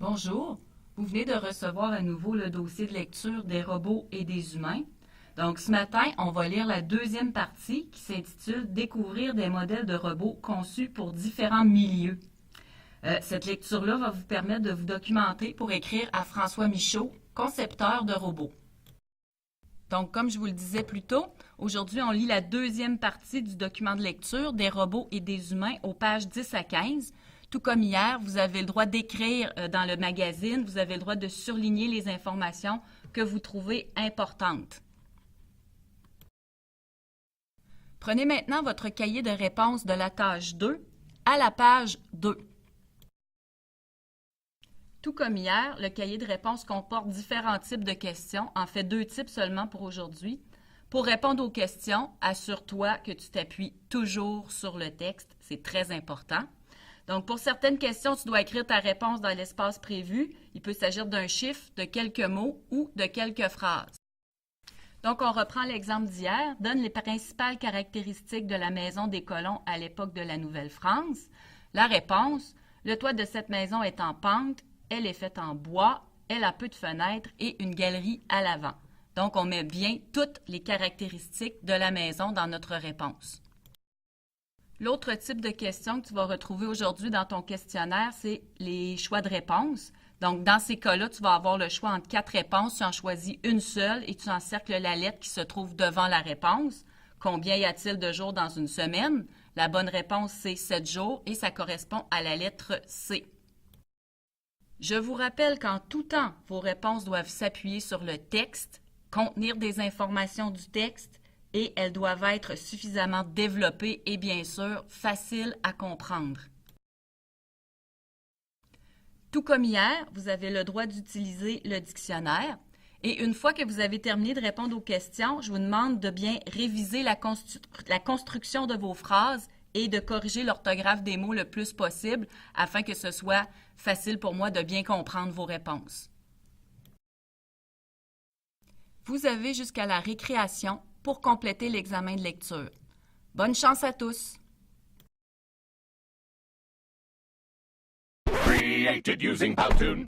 Bonjour, vous venez de recevoir à nouveau le dossier de lecture des robots et des humains. Donc ce matin, on va lire la deuxième partie qui s'intitule « Découvrir des modèles de robots conçus pour différents milieux ». Cette lecture-là va vous permettre de vous documenter pour écrire à François Michaud, concepteur de robots. Donc, comme je vous le disais plus tôt, aujourd'hui, on lit la deuxième partie du document de lecture des robots et des humains aux pages 10 à 15. Tout comme hier, vous avez le droit d'écrire dans le magazine, vous avez le droit de surligner les informations que vous trouvez importantes. Prenez maintenant votre cahier de réponses de la tâche 2 à la page 2. Tout comme hier, le cahier de réponses comporte différents types de questions, en fait 2 types seulement pour aujourd'hui. Pour répondre aux questions, assure-toi que tu t'appuies toujours sur le texte, c'est très important. Donc, pour certaines questions, tu dois écrire ta réponse dans l'espace prévu. Il peut s'agir d'un chiffre, de quelques mots ou de quelques phrases. Donc, on reprend l'exemple d'hier. Donne les principales caractéristiques de la maison des colons à l'époque de la Nouvelle-France. La réponse, le toit de cette maison est en pente, elle est faite en bois, elle a peu de fenêtres et une galerie à l'avant. Donc, on met bien toutes les caractéristiques de la maison dans notre réponse. L'autre type de question que tu vas retrouver aujourd'hui dans ton questionnaire, c'est les choix de réponse. Donc, dans ces cas-là, tu vas avoir le choix entre 4 réponses. Tu en choisis une seule et tu encercles la lettre qui se trouve devant la réponse. Combien y a-t-il de jours dans une semaine? La bonne réponse, c'est 7 jours et ça correspond à la lettre C. Je vous rappelle qu'en tout temps, vos réponses doivent s'appuyer sur le texte, contenir des informations du texte et elles doivent être suffisamment développées et bien sûr faciles à comprendre. Tout comme hier, vous avez le droit d'utiliser le dictionnaire et une fois que vous avez terminé de répondre aux questions, je vous demande de bien réviser la construction de vos phrases et de corriger l'orthographe des mots le plus possible afin que ce soit facile pour moi de bien comprendre vos réponses. Vous avez jusqu'à la récréation pour compléter l'examen de lecture. Bonne chance à tous! Created using Powtoon.